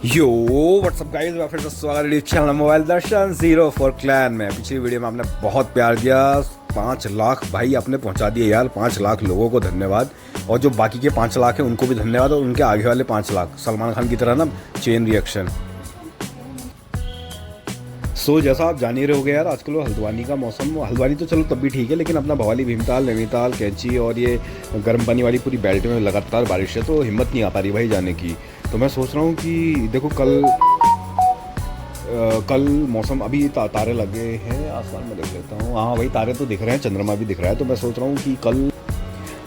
यो WhatsApp guys, मैं फिर से स्वागत है चैनल मोबाइल दर्शन 04 क्लैन में। पिछली वीडियो में आपने बहुत प्यार दिया, 5 लाख भाई आपने पहुंचा दिए यार। 5 लाख लोगों को धन्यवाद, और जो बाकी के 5 लाख हैं उनको भी धन्यवाद, और उनके आगे वाले 5 लाख सलमान खान की तरह ना चेन रिएक्शन। सो जैसा आप जान ही रहे होगे यार, आजकल वो हल्द्वानी का मौसम, हल्द्वानी तो चलो तब भी ठीक है, लेकिन अपना भवाली, भीमताल, नैनीताल, कैंची और ये गर्म पानी वाली पूरी बेल्ट में लगातार बारिश है, तो हिम्मत नहीं आ पा रही भाई जाने की। तो मैं सोच रहा हूँ कि देखो कल मौसम, अभी तारे लगे हैं आसमान में, देख लेता हूँ। हाँ भाई तारे तो दिख रहे हैं, चंद्रमा भी दिख रहा है। तो मैं सोच रहा हूँ कि कल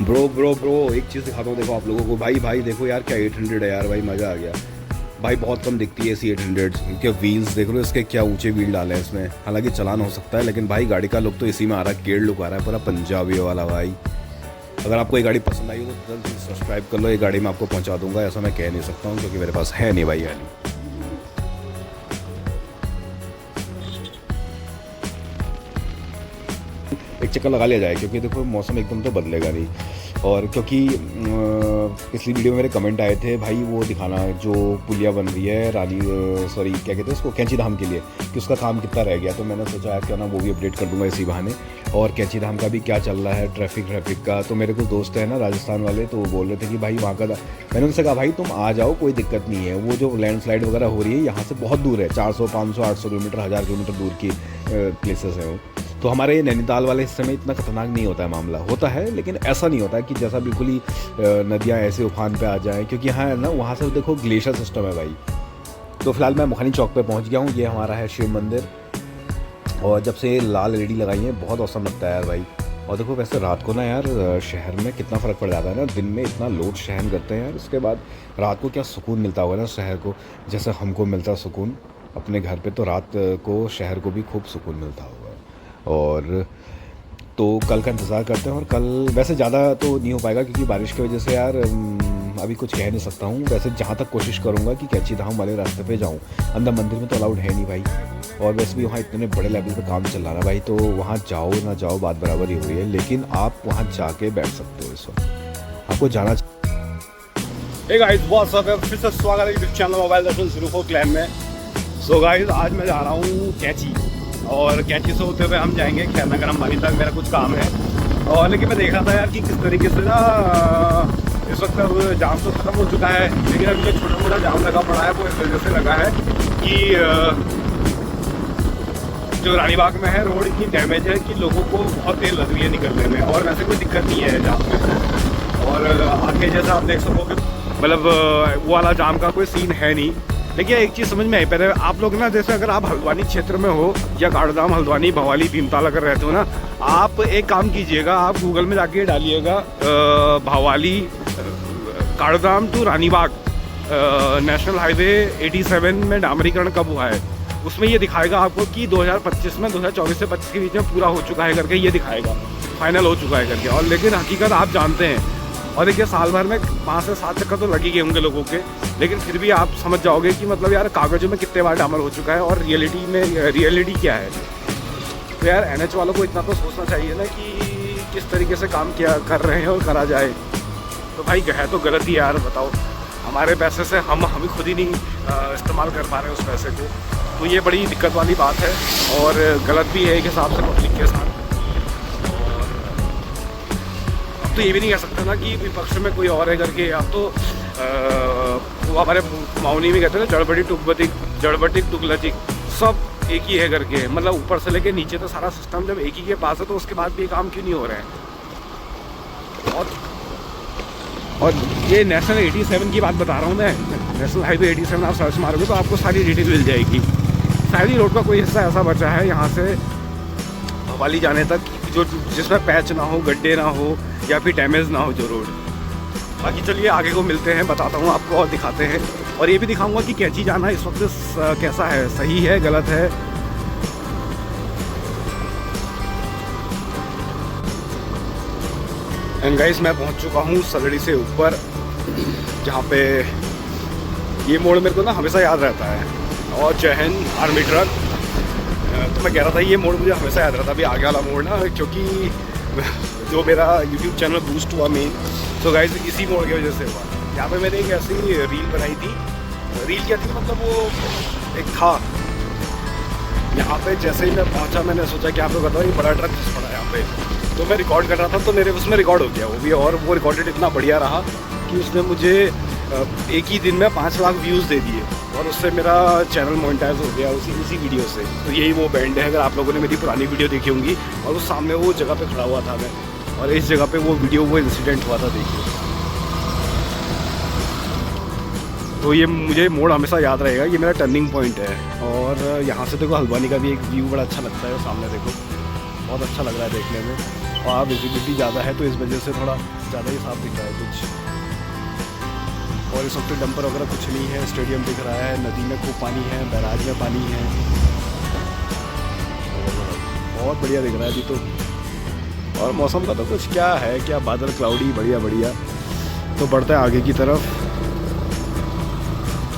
ब्रो एक चीज़ दिखाता हूँ देखो आप लोगों को। भाई देखो यार, क्या 800 है यार भाई, मज़ा आ गया भाई। बहुत कम दिखती है ऐसी 800। इनके व्हील्स देख लो, इसके क्या ऊंचे व्हील डाले हैं इसमें। हालांकि चलान हो सकता है, लेकिन भाई गाड़ी का लुक तो इसी में आ रहा है, केड़ लुक आ रहा है पूरा पंजाबी वाला भाई। अगर आपको ये गाड़ी पसंद आई हो तो जल्द सब्सक्राइब कर लो, ये गाड़ी मैं आपको पहुंचा दूंगा। ऐसा मैं कह नहीं सकता हूँ क्योंकि मेरे पास है नहीं भाई गाड़ी। एक चक्कर लगा लिया जाए, क्योंकि देखो मौसम एकदम तो बदलेगा नहीं। और क्योंकि पिछली वीडियो में मेरे कमेंट आए थे भाई, वो दिखाना जो पुलिया बन रही है रानी, सॉरी क्या कहते हैं उसको, कैंची धाम के लिए, कि उसका काम कितना रह गया। तो मैंने सोचा यार क्या ना वो भी अपडेट कर दूंगा इसी बहाने। और कैंची धाम का भी क्या चल रहा है, ट्रैफिक का। तो मेरे कुछ दोस्त हैं ना राजस्थान वाले, तो वो बोल रहे थे कि भाई वहाँ का, मैंने उनसे कहा भाई तुम आ जाओ, कोई दिक्कत नहीं है। वो जो लैंडस्लाइड वगैरह हो रही है यहाँ से बहुत दूर है, 400, 500, 800 किलोमीटर, 1000 किलोमीटर दूर की प्लेसेस हैं वो। तो हमारे ये नैनीताल वाले हिस्से में इतना खतरनाक नहीं होता है मामला, होता है लेकिन ऐसा नहीं होता है कि जैसा बिल्कुल ही नदियाँ ऐसे उफान पे आ जाएं, क्योंकि यहाँ है ना, वहाँ से देखो ग्लेशियर सिस्टम है भाई। तो फिलहाल मैं मुखानी चौक पे पहुँच गया हूँ। ये हमारा है शिव मंदिर, और जब से लाल एलईडी लगाई है बहुत औसम लगता है यार भाई। और देखो वैसे रात को ना यार शहर में कितना फ़र्क पड़ जाता है ना, दिन में इतना लोड शहन करते हैं यार, उसके बाद रात को क्या सुकून मिलता होगा ना शहर को, जैसे हमको मिलता सुकून अपने घर पे, तो रात को शहर को भी खूब सुकून मिलता होगा। और तो कल का इंतज़ार करते हैं। और कल वैसे ज़्यादा तो नहीं हो पाएगा क्योंकि बारिश की वजह से यार अभी कुछ कह नहीं सकता हूँ। वैसे जहाँ तक कोशिश करूँगा कि कैंची धाम वाले रास्ते पे जाऊँ, अंदर मंदिर में तो अलाउड है नहीं भाई। और वैसे भी वहाँ इतने बड़े लेवल पे काम चल रहा है भाई, तो वहाँ जाओ ना जाओ बात बराबर ही हो रही है, लेकिन आप वहाँ जाके बैठ सकते हो इस वक्त, आपको जाना। हे गाइस, व्हाट्स अप, फिर से स्वागत है यूट्यूब चैनल मोबाइल दर्शन 04 क्लैन में। सो गाइस, आज मैं जा रहा हूँ कैंची, और कैंची से होते हुए हम जाएंगे खैरनगर अंबानी तक, मेरा कुछ काम है। और लेकिन मैं देख रहा था यार कि किस तरीके से ना इस वक्त अब जाम तो ख़त्म हो चुका है, लेकिन अभी जो छोटा मोटा जाम लगा पड़ा है वो इस वजह से लगा है कि जो रानीबाग में है रोड इतनी डैमेज है कि लोगों को बहुत देर लग रही है निकलने में। और वैसे कोई दिक्कत नहीं है जाम में, और आगे जैसा आप देख सकोगे मतलब वो वाला जाम का कोई सीन है नहीं। देखिए एक चीज़ समझ में आई, पहले आप लोग ना, जैसे अगर आप हल्द्वानी क्षेत्र में हो या गाड़ोदाम, हल्द्वानी, भवाली, भीमताल अगर रहते हो ना, आप एक काम कीजिएगा, आप गूगल में जाके डालिएगा भवाली गाड़ोदाम टू रानीबाग नेशनल हाईवे 87 में डामरीकरण कब हुआ है। उसमें ये दिखाएगा आपको कि 2025 में, 2024 से 25 के बीच में पूरा हो चुका है करके ये दिखाएगा, फाइनल हो चुका है करके। और लेकिन हकीकत आप जानते हैं, और देखिए साल भर में 5 से 7 चक्कर तो लग ही गए होंगे लोगों के, लेकिन फिर भी आप समझ जाओगे कि मतलब यार कागजों में कितने बार डामर हो चुका है और रियलिटी क्या है। तो यार NH वालों को इतना तो सोचना चाहिए ना कि किस तरीके से काम किया कर रहे हैं और करा जाए। तो भाई है तो गलत ही यार, बताओ हमारे पैसे से हम खुद ही नहीं इस्तेमाल कर पा रहे हैं उस पैसे को, तो ये बड़ी दिक्कत वाली बात है और गलत भी है एक हिसाब से पब्लिक के साथ। तो ये भी नहीं कह सकते ना कि विपक्ष में कोई और है करके। अब तो वो हमारे माउनी में कहते हैं ना, जड़बटिक टुगलचिक, सब एक ही है करके। मतलब ऊपर से लेके नीचे तो सारा सिस्टम जब एक ही के पास है, तो उसके बाद भी काम क्यों नहीं हो रहे हैं। और ये नेशनल 87 की बात बता रहा हूँ मैं, नेशनल हाईवे 87 आप सर्च मारोगे तो आपको सारी डिटेल मिल जाएगी। शायद ही रोड का कोई हिस्सा ऐसा बचा है यहाँ से भवाली जाने तक जो जिसमें पैच ना हो, गड्ढे ना हो, या फिर डैमेज ना हो जो रोड। बाकी चलिए आगे को मिलते हैं, बताता हूँ आपको और दिखाते हैं, और ये भी दिखाऊंगा कि कैंची जाना इस वक्त कैसा है, सही है गलत है। एंड गाइस, मैं पहुँच चुका हूँ सगड़ी से ऊपर, जहाँ पे ये मोड़ मेरे को ना हमेशा याद रहता है। और जय हिंद आर्मी ट्रक, तो मैं कह रहा था ये मोड़ मुझे हमेशा याद रहता है, अभी आगे वाला मोड़ ना, क्योंकि जो मेरा YouTube चैनल बूस्ट हुआ मेन, तो गाइस इसी मोड़ की वजह से हुआ। यहाँ पे मैंने एक ऐसी रील बनाई थी रील क्या थी, मतलब वो एक था यहाँ पे। जैसे ही मैं पहुँचा मैंने सोचा कि आपको बताओ ये बड़ा ट्रक फंस पड़ा है यहाँ पे। तो मैं रिकॉर्ड कर रहा था तो मेरे उसमें रिकॉर्ड हो गया वो भी, और वो रिकॉर्डेड इतना बढ़िया रहा कि उसने मुझे एक ही दिन में 5 लाख व्यूज़ दे दिए, और उससे मेरा चैनल मोनेटाइज हो गया उसी वीडियो से। तो यही वो बैंड है, अगर आप लोगों ने मेरी पुरानी वीडियो देखी होंगी, और उस सामने वो जगह पे खड़ा हुआ था मैं, और इस जगह पे वो वीडियो वो इंसिडेंट हुआ था, देखिए। तो ये मुझे मोड़ हमेशा याद रहेगा, ये मेरा टर्निंग पॉइंट है। और यहाँ से देखो हल्द्वानी का भी एक व्यू बड़ा अच्छा लगता है, सामने देखो बहुत अच्छा लग रहा है देखने में। और विजिबिलिटी ज़्यादा है तो इस वजह से थोड़ा ज़्यादा ही साफ दिख रहा है कुछ। और इस वक्त डंपर वगैरह कुछ नहीं है, स्टेडियम दिख रहा है, नदी में खूब पानी है, बैराज में पानी है, बहुत बढ़िया दिख रहा है अभी तो। और मौसम का तो कुछ क्या है, क्या बादल क्लाउडी बढ़िया बढ़िया। तो बढ़ता है आगे की तरफ।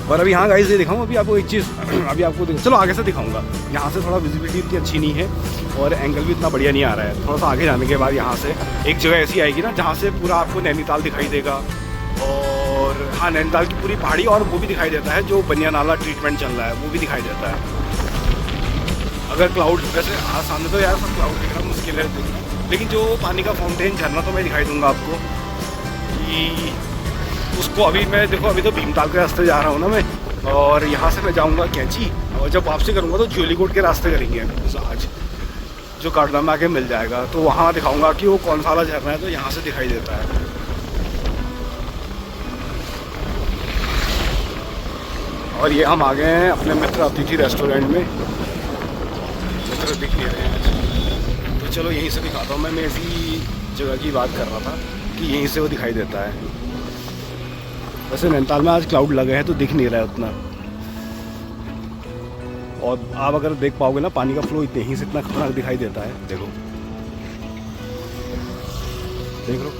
और अभी यहाँ गाइस ये दिखाऊँ अभी आपको एक चीज़, अभी आपको चलो आगे से दिखाऊंगा। यहाँ से थोड़ा विजिबिलिटी इतनी अच्छी नहीं है और एंगल भी इतना बढ़िया नहीं आ रहा है। थोड़ा सा आगे जाने के बाद यहाँ से एक जगह ऐसी आएगी ना जहाँ से पूरा आपको नैनीताल दिखाई देगा, और हाँ नैनीताल की पूरी पहाड़ी, और वो भी दिखाई देता है जो बनिया नाला ट्रीटमेंट चल रहा है वो भी दिखाई देता है। अगर क्लाउड वैसे सामने तो यार सब क्लाउड दिखना मुश्किल है, लेकिन जो पानी का फाउंटेन झरना तो मैं दिखाई दूंगा आपको कि उसको। अभी मैं देखो अभी तो भीमताल के रास्ते जा रहा हूँ ना मैं, और यहाँ से मैं जाऊँगा कैंची, और जब वापसी करूँगा तो ज्वेलीकोट के रास्ते करेंगे आज, जो काटना में आके मिल जाएगा। तो वहाँ दिखाऊँगा कि वो कौन सा वाला झरना है, तो यहाँ से दिखाई देता है। और ये हम आ गए हैं अपने मित्र अतिथि रेस्टोरेंट में। मित्र दिख नहीं रहे हैं आज, तो चलो यहीं से दिखाता हूँ। मैं इसी जगह की बात कर रहा था कि यहीं से वो दिखाई देता है। वैसे नैनीताल में आज क्लाउड लगे हैं तो दिख नहीं रहा है उतना, और आप अगर देख पाओगे ना पानी का फ्लो इतने ही से इतना खतरनाक दिखाई देता है। देखो देख लो,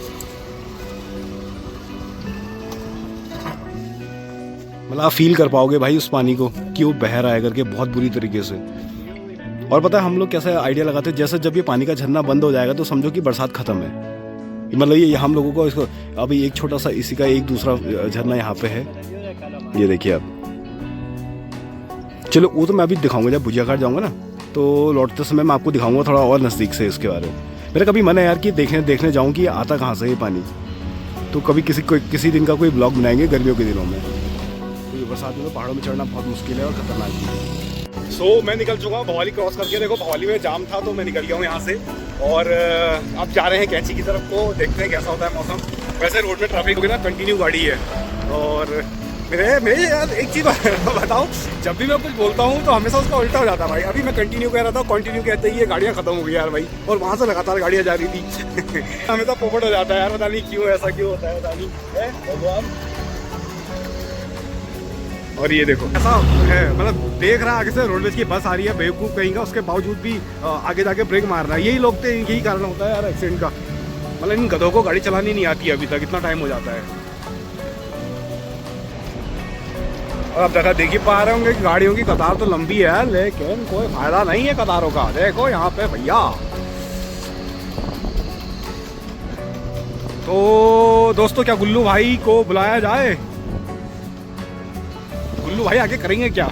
मतलब आप फील कर पाओगे भाई उस पानी को कि वो बह रहा है करके बहुत बुरी तरीके से। और पता है हम लोग कैसे आइडिया लगाते हैं, जैसे जब ये पानी का झरना बंद हो जाएगा तो समझो कि बरसात खत्म है। मतलब ये हम लोगों को इसको अभी एक छोटा सा इसी का एक दूसरा झरना यहाँ पे है, ये देखिए आप। चलो वो तो मैं अभी दिखाऊंगा जब भुजिया घाट जाऊंगा ना, तो लौटते समय मैं आपको दिखाऊंगा थोड़ा और नज़दीक से इसके बारे में। मेरा कभी मन है यार कि देखने जाऊं कि आता कहाँ से ये पानी। तो कभी किसी दिन का कोई ब्लॉग बनाएंगे गर्मियों के दिनों में। तो ये बरसात में तो पहाड़ों में चढ़ना बहुत मुश्किल है और खतरनाक भी है। मैं निकल चुका हूँ भवाली क्रॉस करके। देखो भवाली में जाम था तो मैं निकल गया हूँ यहाँ से, और अब जा रहे हैं कैंची की तरफ। को देखते हैं कैसा होता है मौसम। वैसे रोड में ट्रैफिक होगी ना, कंटिन्यू गाड़ी है। और मेरे यार एक चीज़ बताऊँ, जब भी मैं कुछ बोलता हूँ तो हमेशा उसका उल्टा हो जाता है भाई। अभी मैं कंटिन्यू कह रहा था, कंटिन्यू कहते ही ये गाड़ियाँ खत्म हो गई यार भाई, और वहाँ से लगातार गाड़ियाँ जा रही थी। हमेशा पोपट हो जाता है यार, पता नहीं क्यों ऐसा क्यों होता है, पता नहीं है भगवान। और ये देखो ऐसा है, मतलब देख रहा है आगे से रोडवेज की बस आ रही है, बेवकूफ़ कहीं का, उसके बावजूद भी आगे जाके ब्रेक मार रहा है। यही लोग थे, यही कारण होता है यार एक्सीडेंट का। मतलब इन गधों को गाड़ी चलानी नहीं आती अभी तक, इतना टाइम हो जाता है। और अब देखा देख ही पा रहे होंगे कि गाड़ियों की कतार तो लंबी है, लेकिन कोई फायदा नहीं है कतारों का। देखो यहाँ पे भैया, तो दोस्तों क्या गुल्लू भाई को बुलाया जाए? गुल्लू भाई आगे करेंगे क्या?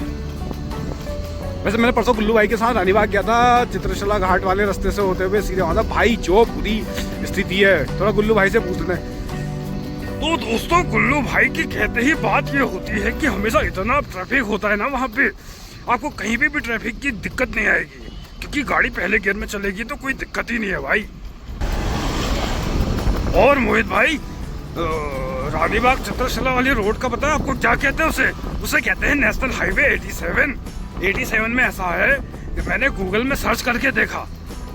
वैसे मैंने परसों गुल्लू भाई के साथ रानीबाग गया था, चित्रशिला घाट वाले रास्ते से होते हुए सीधे वहां था। भाई जो पूरी स्थिति है, थोड़ा गुल्लू भाई से पूछते हैं। तो दोस्तों गुल्लू भाई की कहते ही बात ये होती है कि हमेशा इतना ट्रैफिक होता है ना वहाँ पे, आपको कहीं भी ट्रैफिक की दिक्कत नहीं आएगी, क्योंकि गाड़ी पहले गियर में चलेगी तो कोई दिक्कत ही नहीं है भाई। और मोहित भाई, रानीबाग चित्रशिला वाली रोड का पता है आपको क्या कहते हैं? उसे कहते हैं नेशनल हाईवे 87 में ऐसा है कि मैंने गूगल में सर्च करके देखा,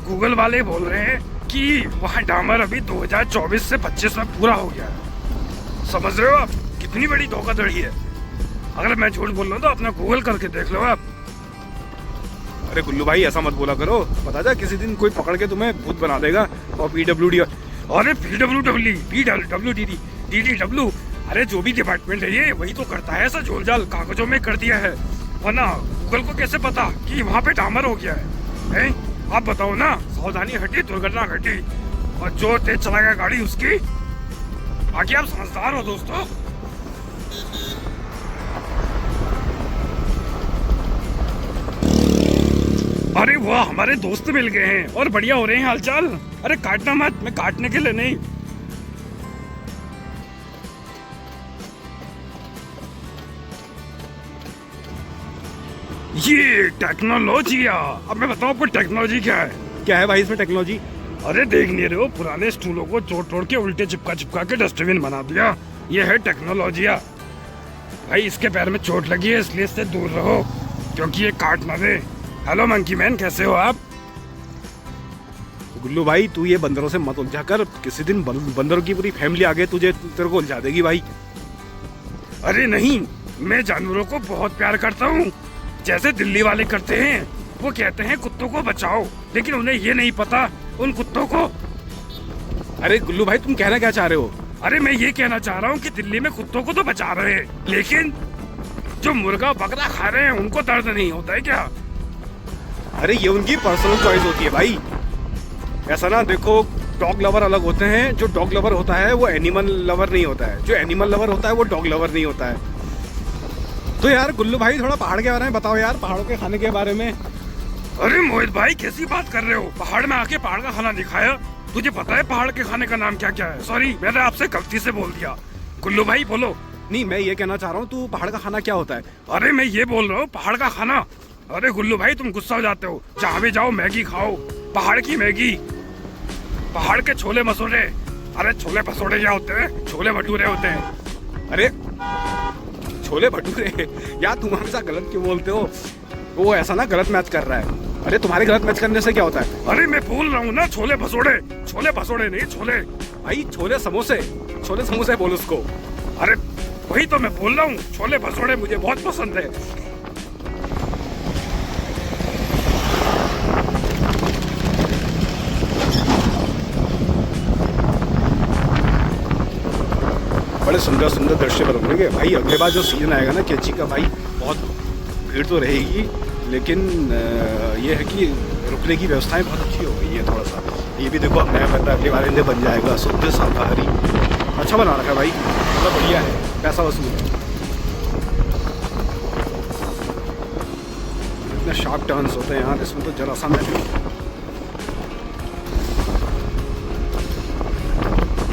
गूगल वाले बोल रहे हैं कि वहाँ डामर अभी 2024 से 25 में पूरा हो गया है। समझ रहे हो आप कितनी बड़ी धोखाधड़ी है? अगर मैं झूठ बोल रहा हूँ तो अपना गूगल करके देख लो आप। अरे गुल्लू भाई ऐसा मत बोला करो, पता जा किसी दिन कोई पकड़ के तुम्हें भूत बना देगा। और PWD, अरे DDW, अरे जो भी डिपार्टमेंट है ये वही तो करता है ऐसा झोल झाल कागजों में कर दिया है, वरना गूगल को कैसे पता कि वहाँ पे डामर हो गया है? आप बताओ ना, सावधानी हटी दुर्घटना घटी, और जो तेज चलाएगा गाड़ी उसकी। बाकी आप समझदार हो दोस्तों। अरे वाह, हमारे दोस्त मिल गए हैं और बढ़िया हो रहे हैं हालचाल। अरे काटना मत, मैं काटने के लिए नहीं। ये टेक्नोलॉजी। अब मैं बताऊं आपको टेक्नोलॉजी क्या है। क्या है भाई इसमें टेक्नोलॉजी? अरे देख नहीं रहे हो, पुराने स्टूलों को तोड़ तोड़ के उल्टे चिपका चिपका के डस्टबिन बना दिया। ये है टेक्नोलॉजी। भाई इसके पैर में चोट लगी है, इसलिए इससे दूर रहो क्योंकि ये काट ना दे। हेलो मंकी मैन, कैसे हो आप? गुल्लू भाई तू ये बंदरों से मत उलझा कर, किसी दिन बंदरों की पूरी फैमिली आगे तुझे तेरे को उलझा देगी भाई। अरे नहीं, मैं जानवरों को बहुत प्यार करता हूँ, जैसे दिल्ली वाले करते हैं। वो कहते हैं कुत्तों को बचाओ, लेकिन उन्हें ये नहीं पता उन कुत्तों को। अरे गुल्लू भाई तुम कहना क्या चाह रहे हो? अरे मैं ये कहना चाह रहा हूँ कि दिल्ली में कुत्तों को तो बचा रहे हैं, लेकिन जो मुर्गा बकरा खा रहे हैं उनको दर्द नहीं होता है क्या? अरे ये उनकी पर्सनल चॉइस होती है भाई। ऐसा ना देखो, डॉग लवर अलग होते हैं। जो डॉग लवर होता है वो एनिमल लवर नहीं होता है, जो एनिमल लवर होता है वो डॉग लवर नहीं होता है। तो यार गुल्लू भाई थोड़ा पहाड़ के बारे में बताओ यार, पहाड़ों के खाने के बारे में। अरे मोहित भाई कैसी बात कर रहे हो? पहाड़ में आके पहाड़ का खाना दिखाया? तुझे पता है पहाड़ के खाने का नाम क्या क्या है? सॉरी, मैंने आपसे गलती से बोल दिया। गुल्लू भाई बोलो। नहीं, मैं ये कहना चाह रहा हूँ, तू पहाड़ का खाना क्या होता है? अरे मैं ये बोल रहा हूँ पहाड़ का खाना। अरे गुल्लू भाई तुम गुस्सा हो जाते हो। जहाँ भी जाओ मैगी खाओ, पहाड़ की मैगी, पहाड़ के छोले मसूरे। अरे छोले भसोड़े क्या होते हैं? छोले भटूरे होते हैं। अरे छोले भटूरे यार, तुम हमेशा गलत क्यों बोलते हो? वो ऐसा ना गलत मैच कर रहा है। अरे तुम्हारे गलत मैच करने से क्या होता है? अरे मैं बोल रहा हूँ ना छोले भसोड़े। छोले भसोड़े नहीं, छोले। भाई छोले समोसे, छोले समोसे बोल उसको। अरे वही तो मैं बोल रहा हूँ, छोले भसोड़े मुझे बहुत पसंद है। बड़े सुंदर सुंदर दृश्य बनोगे भाई। अगले बार जो सीजन आएगा ना कैची का भाई, बहुत भीड़ तो रहेगी, लेकिन ये है कि रुकने की व्यवस्थाएं बहुत अच्छी हो गई है। थोड़ा सा ये भी देखो, नया बंदा अगली बार इन्हें बन जाएगा शुद्ध शाकाहारी। अच्छा बना रखा है भाई, मतलब बढ़िया है, पैसा वसूल। इतने शार्प टर्न्स होते हैं यार इसमें, तो जरा सा मैं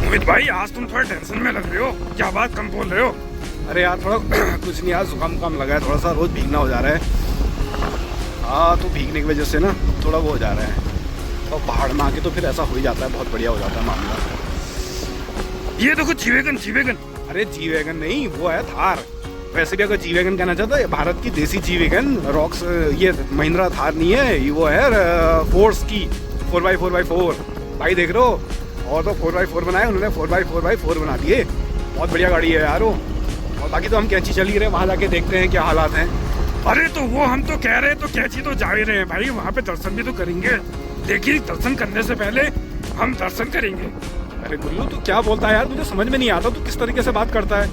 मोहित भाई आज तुम थोड़ा टेंशन में लग रहे हो, क्या बात कम बोल रहे हो? अरे यार थोड़ा कुछ नहीं यार, जुकाम काम लगा है, थोड़ा सा रोज भीगना हो जा रहा है। हाँ तो भीगने की वजह से ना थोड़ा वो हो जा रहा है, और पहाड़ में आके तो फिर ऐसा हो ही जाता है, बहुत बढ़िया हो जाता है मामला। ये देखो जी-वैगन, जी-वैगन। अरे जी-वैगन नहीं, वो है थार। वैसे भी अगर जी-वैगन कहना चाहता है, भारत की देसी जी-वैगन रॉक्स, ये महिंद्रा थार नहीं है, ये वो है फोर्स की 4x4x4 भाई, देख रहे हो। और तो 4x4 बनाए उन्होंने, 4x4x4 बना दिए। बहुत बढ़िया गाड़ी है यार वो। और बाकी तो हम कैंची चल ही रहे, वहाँ जाके देखते हैं क्या हालात हैं। अरे तो वो हम तो कह रहे हैं, तो कैंची तो जा ही रहे हैं भाई, वहाँ पे दर्शन भी तो करेंगे। देखिए दर्शन करने से पहले हम दर्शन करेंगे। अरे गुल्लू तू क्या बोलता है यार, मुझे समझ में नहीं आता तू किस तरीके से बात करता है।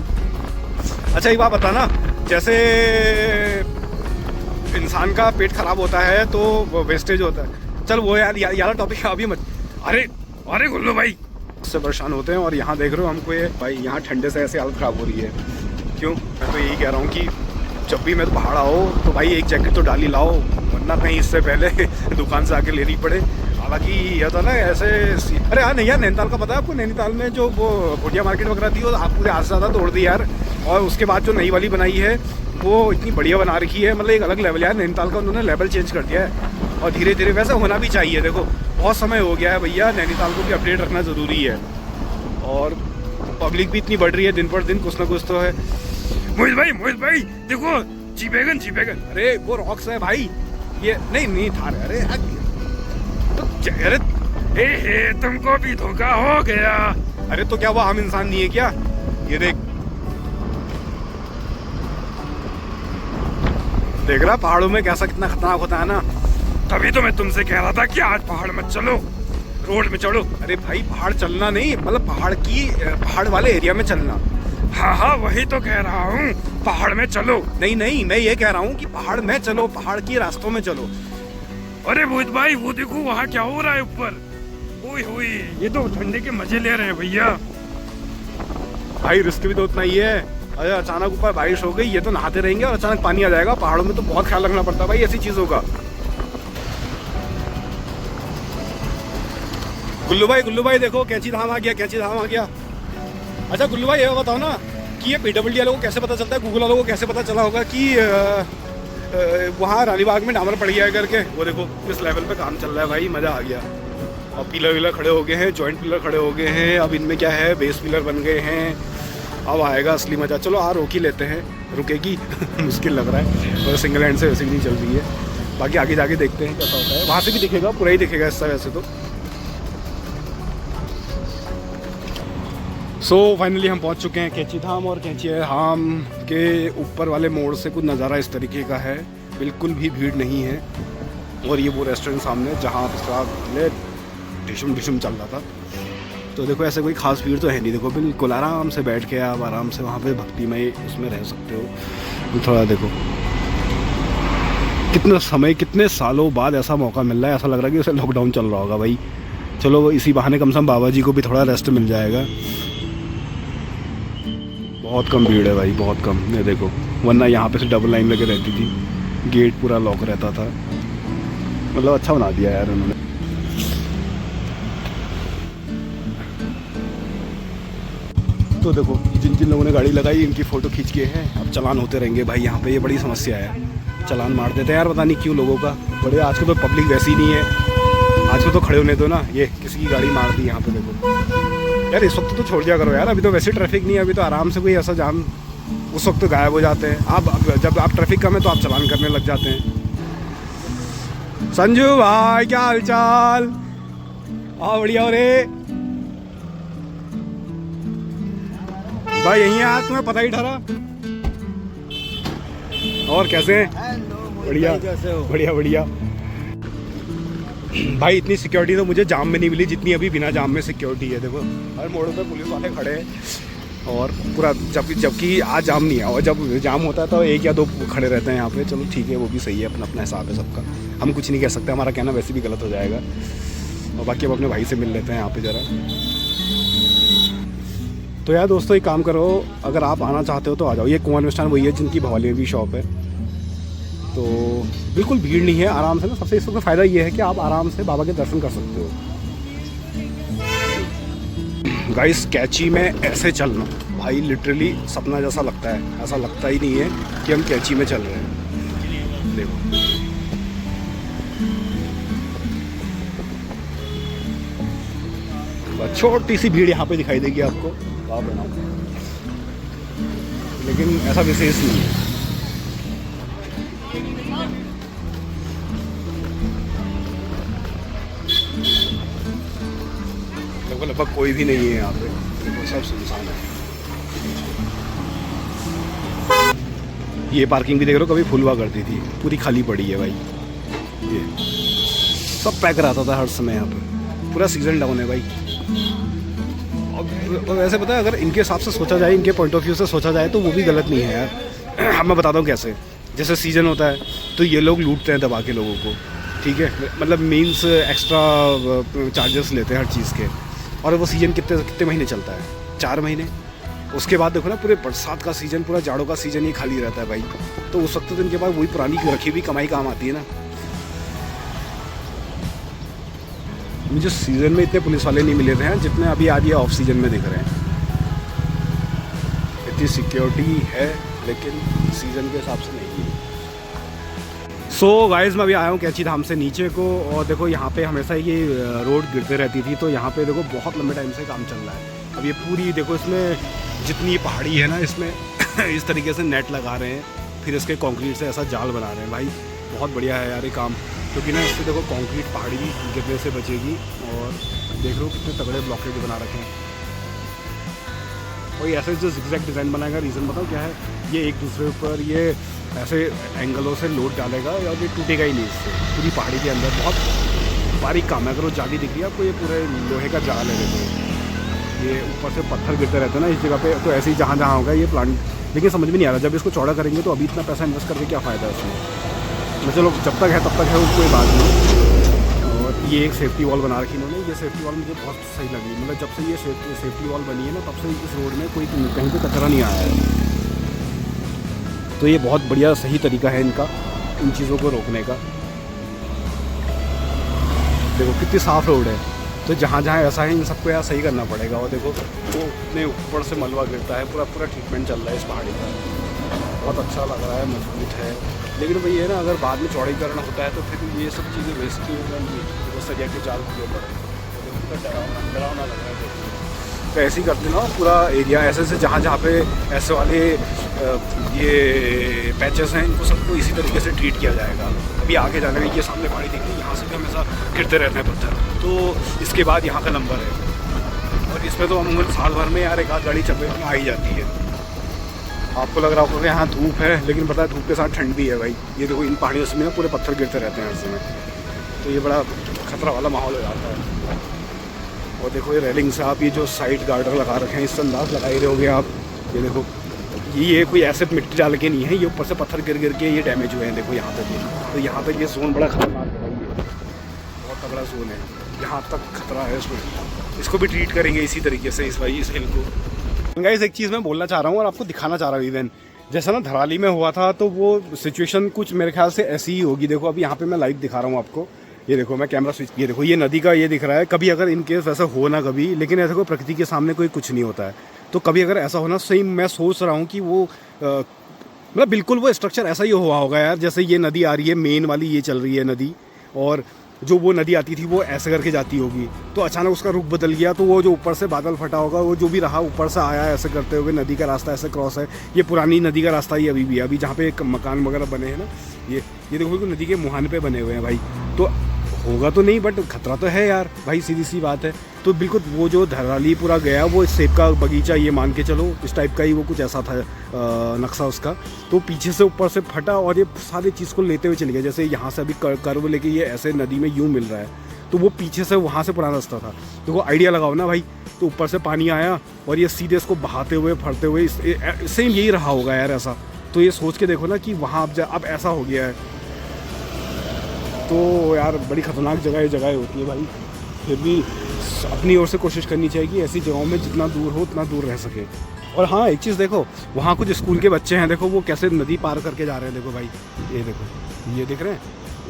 अच्छा एक बात बता ना, जैसे इंसान का पेट खराब होता है तो वेस्टेज होता है। चल वो यार टॉपिक अभी मत। अरे गुल्लू भाई उससे परेशान होते हैं, और यहाँ देख रहे हो हमको ये भाई, यहाँ ठंडे से ऐसे हालत खराब हो रही है। क्यों? मैं तो यही कह रहा हूँ कि जब भी मैं तो पहाड़ आओ तो भाई एक जैकेट तो डाल ही लाओ, वरना कहीं इससे पहले दुकान से आके लेनी पड़े। हालांकि यह था ना ऐसे। अरे हाँ नहीं यार, नैनीताल का पता है आपको? नैनीताल में जो वो भुटिया मार्केट वगैरह थी वो आप पूरे हाथ से ज़्यादा तोड़ दी यार। और उसके बाद जो नई वाली बनाई है वो इतनी बढ़िया बना रखी है, मतलब एक अलग लेवल यार। नैनीताल का उन्होंने लेवल चेंज कर दिया है, और धीरे धीरे वैसा होना भी चाहिए। देखो बहुत समय हो गया है भैया, नैनीताल को भी अपडेट रखना ज़रूरी है। और पब्लिक भी इतनी बढ़ रही है दिन पर दिन, कुछ ना कुछ तो है। मोहित भाई देखो जी-वैगन। अरे वो रॉक्स है भाई, ये नहीं थार। अरे तो अरे तुमको भी धोखा हो गया। अरे तो क्या वो आम इंसान नहीं है क्या? ये देख रहा पहाड़ों में कैसा कितना खतरनाक होता है ना। तभी तो मैं तुमसे कह रहा था कि आज पहाड़ मत चलो, रोड में चलो। अरे भाई पहाड़ चलना नहीं, मतलब पहाड़ वाले एरिया में चलना। हाँ वही तो कह रहा हूँ, पहाड़ में चलो। नहीं मैं ये कह रहा हूँ कि पहाड़ में चलो, पहाड़ की रास्तों में चलो। अरे मोहित भाई वो देखो वहाँ क्या हो रहा है ऊपर। ओए ये तो ठंडे के मजे ले रहे हैं भैया। भाई रिस्क भी तो उतना ही है। अरे अचानक ऊपर बारिश हो गई, ये तो नहाते रहेंगे और अचानक पानी आ जाएगा। पहाड़ों में तो बहुत ख्याल रखना पड़ता है भाई ऐसी चीजों का। गुल्लू भाई देखो कैंची धाम आ गया। अच्छा गुल्लू भाई ये बताओ ना कि ये PWD वालों को कैसे पता चलता है, गूगल वालों को कैसे पता चला होगा कि वहाँ रानीबाग में डामर पड़ गया है करके। वो देखो किस लेवल पे काम चल रहा है भाई, मज़ा आ गया। और पिलर खड़े हो गए हैं, जॉइंट पिलर खड़े हो गए हैं। अब इनमें क्या है, बेस पिलर बन गए हैं। अब आएगा असली मज़ा। चलो रोक ही लेते हैं, रुकेगी मुश्किल लग रहा है, और सिंगल हैंड से वैसे भी नहीं चल रही है। बाकी आगे जाके देखते हैं कैसा होता है। वहाँ से भी दिखेगा, पूरा ही दिखेगा इससे वैसे तो। सो फाइनली हम पहुंच चुके हैं कैंची धाम, और कैंची धाम के ऊपर वाले मोड़ से कुछ नज़ारा इस तरीके का है। बिल्कुल भी भीड़ नहीं है। और ये वो रेस्टोरेंट सामने जहाँ पहले डिशम चल रहा था। तो देखो ऐसे कोई खास भीड़ तो है नहीं। देखो बिल्कुल आराम से बैठ के आप आराम से वहाँ पे भक्तिमय उसमें रह सकते हो। थोड़ा देखो कितना समय, कितने सालों बाद ऐसा मौका मिल रहा है। ऐसा लग रहा है कि उसे लॉकडाउन चल रहा होगा भाई। चलो इसी बहाने कम से कम बाबा जी को भी थोड़ा रेस्ट मिल जाएगा। बहुत कम भीड़ है भाई, बहुत कम। ये देखो, वरना यहाँ पे से डबल लाइन लगे रहती थी, गेट पूरा लॉक रहता था। मतलब अच्छा बना दिया यार उन्होंने। तो देखो जिन जिन लोगों ने गाड़ी लगाई इनकी फ़ोटो खींच के हैं। अब चालान होते रहेंगे भाई यहाँ पे, ये बड़ी समस्या है। चालान मार देते हैं यार, पता नहीं क्यों लोगों का। बड़े आजकल तो पब्लिक वैसी ही नहीं है। आजकल तो खड़े होने दो ना, ये किसी की गाड़ी मार दी यहाँ पे देखो। यार इस वक्त तो छोड़ दिया करो यार, अभी तो वैसे ट्रैफिक नहीं है। अभी तो आराम से कोई ऐसा जाम, उस वक्त तो गायब हो जाते हैं। आप जब आप ट्रैफिक कम है तो आप चालान करने लग जाते हैं। संजू भाई क्या हाल चाल? बढ़िया हो रे भाई, यहीं है तुम्हें पता ही ठहरा। और कैसे हैं? बढ़िया बढ़िया भाई। इतनी सिक्योरिटी तो मुझे जाम में नहीं मिली जितनी अभी बिना जाम में सिक्योरिटी है। देखो हर मोड़ों पे पुलिस वाले खड़े हैं और पूरा, जबकि आज जाम नहीं है। और जब जाम होता है तो 1 या 2 खड़े रहते हैं यहाँ पे। चलो ठीक है, वो भी सही है, अपना अपना हिसाब है सबका। हम कुछ नहीं कह सकते, हमारा कहना वैसे भी गलत हो जाएगा। और बाकी अब अपने भाई से मिल लेते हैं यहाँ पे ज़रा। तो यार दोस्तों एक काम करो, अगर आप आना चाहते हो तो आ जाओ। ये कुंवर मिष्ठान वही है जिनकी भवाली में भी शॉप है। तो बिल्कुल भीड़ नहीं है, आराम से ना। सबसे इसका फ़ायदा ये है कि आप आराम से बाबा के दर्शन कर सकते हो। गाइस कैंची में ऐसे चलना भाई लिटरली सपना जैसा लगता है। ऐसा लगता ही नहीं है कि हम कैंची में चल रहे हैं। देखो छोटी सी भीड़ यहाँ पे दिखाई देगी आपको, आप बनाओ, लेकिन ऐसा विशेष नहीं है। लगभग कोई भी नहीं है यहाँ पे, देखो सब सुनसान है। ये पार्किंग भी देख रहे हो, कभी फुल हुआ करती थी, पूरी खाली पड़ी है भाई। ये सब पैक रहता था हर समय यहाँ पे, पूरा सीजन डाउन है भाई। और वैसे पता है, अगर इनके हिसाब से सोचा जाए, इनके पॉइंट ऑफ व्यू से सोचा जाए तो वो भी गलत नहीं है यार। अब मैं बताता हूँ कैसे। जैसे सीज़न होता है तो ये लोग लूटते हैं दबा के लोगों को, ठीक है। मतलब मीन्स एक्स्ट्रा चार्जेस लेते हैं हर चीज़ के। और वो सीज़न कितने महीने चलता है? 4 महीने। उसके बाद देखो ना, पूरे बरसात का सीज़न, पूरा जाड़ों का सीज़न ही खाली रहता है भाई। तो उस वक्त तो इनके पास वही पुरानी रखी हुई कमाई काम आती है ना। मुझे सीज़न में इतने पुलिस वाले नहीं मिले थे हैं जितने अभी आज ये ऑफ सीज़न में दिख रहे हैं। इतनी सिक्योरिटी है लेकिन सीज़न के हिसाब से नहीं है। सो गाइस मैं अभी आया हूँ कैंची धाम से नीचे को, और देखो यहाँ पे हमेशा ये रोड गिरते रहती थी। तो यहाँ पे देखो बहुत लंबे टाइम से काम चल रहा है। अब ये पूरी देखो, इसमें जितनी पहाड़ी है ना, इसमें इस तरीके से नेट लगा रहे हैं, फिर इसके कंक्रीट से ऐसा जाल बना रहे हैं भाई। बहुत बढ़िया है यार ये काम, क्योंकि ना इससे देखो कंक्रीट पहाड़ी गिरने से बचेगी। और देख लो कितने तगड़े ब्लॉकेज बना रखे हैं। और ऐसे जो ज़िगज़ैग डिज़ाइन बनाएगा, रीज़न बताओ क्या है? ये एक दूसरे ऊपर ये ऐसे एंगलों से लोड डालेगा और ये टूटेगा ही नहीं इससे। पूरी पहाड़ी के अंदर बहुत बारीक काम है। अगर वो जाली दिख रही है आपको, ये पूरे लोहे का जाल है। देखो ये ऊपर से पत्थर गिरते रहते हैं ना इस जगह पे। तो ऐसे ही जहाँ जहाँ होगा ये प्लांट, लेकिन समझ में नहीं आ रहा जब इसको चौड़ा करेंगे तो अभी इतना पैसा इन्वेस्ट करके क्या फ़ायदा है उसमें। चलो जब तक है तब तक है, कोई बात नहीं। और ये एक सेफ्टी वॉल बना रखी इन्होंने। ये सेफ्टी वॉल मुझे बहुत सही लगी। मतलब जब से ये सेफ्टी वॉल बनी है ना, तब से इस रोड में कोई कहीं पे कचरा नहीं आया है। तो ये बहुत बढ़िया सही तरीका है इनका इन चीज़ों को रोकने का। देखो कितनी साफ़ रोड है। तो तो जहाँ जहाँ ऐसा है इन सबको यार सही करना पड़ेगा। और देखो वो इतने ऊपर से मलबा गिरता है, पूरा ट्रीटमेंट चल रहा है इस पहाड़ी का, बहुत अच्छा लग रहा है, मजबूत है। लेकिन वही है ना, अगर बाद में चौड़ीकरण होता है तो फिर ये सब चीज़ें वेस्ट ही हो जाएंगी, वो सरिया के जाल खुले पड़े, डरावना लग रहा है। तो ऐसे ही करते ना पूरा एरिया, ऐसे जहाँ जहाँ पे ऐसे वाले ये पैचेस हैं, इनको सबको इसी तरीके से ट्रीट किया जाएगा। अभी आगे जाने में ये सामने पहाड़ी दिख रही है, यहाँ से भी हमेशा गिरते रहते हैं पत्थर, तो इसके बाद यहाँ का नंबर है। और इसमें तो अमूमन साल भर में यार एक आध गाड़ी चपेट में आ ही जाती है। आपको लग रहा होगा कि यहाँ धूप है, लेकिन पता है धूप के साथ ठंड भी है भाई। ये देखो इन पहाड़ियों से ना पूरे पत्थर गिरते रहते हैं हर समय, तो ये बड़ा खतरा वाला माहौल हो जाता है। और देखो ये रेलिंग से आप ये जो साइड गार्डर लगा रखे हैं, इससे अंदाज लगा ही रहे होगे आप। ये देखो ये कोई ऐसे मिट्टी डाल के नहीं है, ये ऊपर से पत्थर गिर गिर के ये डैमेज हुए हैं। देखो यहाँ तक ये, तो यहाँ तक ये जोन बड़ा खतरनाक है भाई, बहुत तगड़ा जोन है, यहाँ तक खतरा है इसमें। इसको भी ट्रीट करेंगे इसी तरीके से इस हिल को। गाइस एक चीज़ मैं बोलना चाह रहा हूँ और आपको दिखाना चाह रहा हूँ, इवन जैसा ना धराली में हुआ था तो वो सिचुएशन कुछ मेरे ख्याल से ऐसी ही होगी। देखो अभी यहाँ पे मैं लाइव दिखा रहा हूँ आपको, ये देखो मैं कैमरा स्विच, ये देखो ये नदी का ये दिख रहा है। कभी अगर इनकेस वैसा हो ना कभी, लेकिन ऐसा कोई प्रकृति के सामने कोई कुछ नहीं होता है, तो कभी अगर ऐसा होना सही मैं सोच रहा हूँ कि वो मतलब बिल्कुल वो स्ट्रक्चर ऐसा ही हुआ होगा यार, जैसे ये नदी आ रही है मेन वाली, ये चल रही है नदी, और जो वो नदी आती थी वो ऐसे करके जाती होगी, तो अचानक उसका रुख बदल गया, तो वो जो ऊपर से बादल फटा होगा, वो जो भी रहा ऊपर से आया ऐसे करते हुए, नदी का रास्ता ऐसे क्रॉस है। ये पुरानी नदी का रास्ता ही अभी भी है, अभी जहाँ पे एक मकान वगैरह बने हैं ना, ये देखो बिल्कुल नदी के मुहाने पे बने हुए हैं भाई। तो होगा तो नहीं बट खतरा तो है यार भाई, सीधी सी बात है। तो बिल्कुल वो जो धराली पूरा गया, वो सेब का बगीचा ये मान के चलो, इस टाइप का ही वो कुछ ऐसा था नक्शा उसका। तो पीछे से ऊपर से फटा और ये सारी चीज़ को लेते हुए चले गए। जैसे यहाँ से अभी कर्व लेके ये ऐसे नदी में यूँ मिल रहा है, तो वो पीछे से वहाँ से पुराना रास्ता था। तो वो आइडिया लगाओ ना भाई, तो ऊपर से पानी आया और ये सीधे इसको बहाते हुए फटते हुए सेम यही रहा होगा यार ऐसा। तो ये सोच के देखो ना कि वहाँ अब ऐसा हो गया है, तो यार बड़ी ख़तरनाक जगह होती है भाई। फिर भी अपनी ओर से कोशिश करनी चाहिए कि ऐसी जगहों में जितना दूर हो उतना दूर रह सके। और हाँ एक चीज़ देखो, वहाँ कुछ स्कूल के बच्चे हैं, देखो वो कैसे नदी पार करके जा रहे हैं। देखो भाई ये देखो, ये दिख रहे हैं,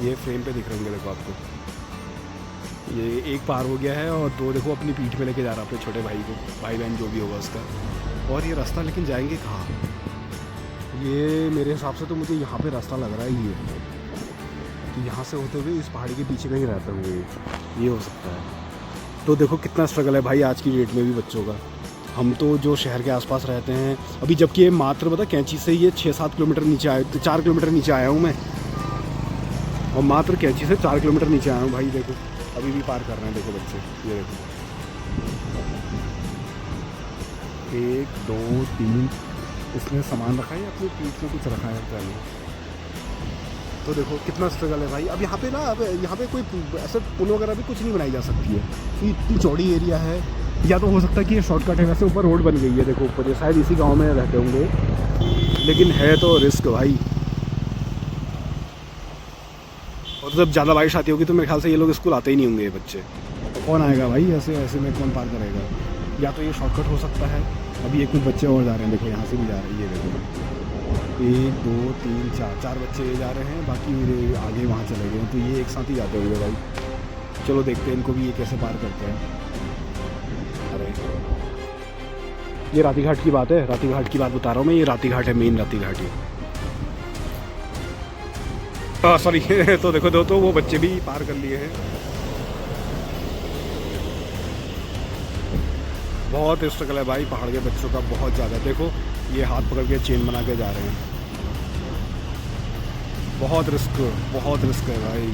ये फ्रेम पे दिख रहे होंगे देखो आपको, ये एक पार हो गया है और दो देखो अपनी पीठ में लेके जा रहा है अपने छोटे भाई को, भाई बहन जो भी होगा उसका। और ये रास्ता लेकिन जाएंगे कहाँ? ये मेरे हिसाब से तो मुझे यहाँ पे रास्ता लग रहा है, ये तो यहाँ से होते हुए इस पहाड़ी के पीछे कहीं रहते हुए ये हो सकता है। तो देखो कितना स्ट्रगल है भाई आज की डेट में भी बच्चों का। हम तो जो शहर के आसपास रहते हैं अभी, जबकि ये मात्र बता कैंची से ये 6-7 किलोमीटर नीचे आए, 4 किलोमीटर नीचे आया हूँ मैं, और मात्र कैंची से 4 किलोमीटर नीचे आया हूँ भाई। देखो अभी भी पार कर रहे हैं देखो बच्चे, ये देखो 1 2 3 इसमें सामान रखा है, अपनी पीठ में कुछ रखा है पहले। तो देखो कितना स्ट्रगल है भाई। अब यहाँ पे ना, अब यहाँ पे कोई ऐसे पुल वगैरह भी कुछ नहीं बनाई जा सकती है, इतनी चौड़ी एरिया है। या तो हो सकता है कि ये शॉर्टकट है, वैसे ऊपर रोड बन गई है देखो ऊपर, ये शायद इसी गांव में रहते होंगे, लेकिन है तो रिस्क भाई। और जब ज़्यादा बारिश आती होगी तो मेरे ख्याल से ये लोग स्कूल आते ही नहीं होंगे ये बच्चे, तो कौन आएगा भाई ऐसे में, कौन पार करेगा? या तो ये शॉर्टकट हो सकता है। अभी ये कुछ बच्चे और जा रहे हैं देखो, यहाँ से भी जा रहे हैं, ये देखो 1 2 3 4 बच्चे ये जा रहे हैं, बाकी मेरे आगे वहाँ चले गए, तो ये एक साथ ही जाते हुए भाई। चलो देखते हैं इनको भी ये कैसे पार करते हैं। अरे ये राती घाट की बात है, राती घाट की बात बता रहा हूँ मैं, ये राती घाट है, मेन राती घाट है। सॉरी तो देखो दो तो वो बच्चे भी पार कर लिए हैं। बहुत स्ट्रगल है भाई पहाड़ के बच्चों का, बहुत ज़्यादा। देखो ये हाथ पकड़ के चेन बना के जा रहे हैं, बहुत रिस्क है भाई।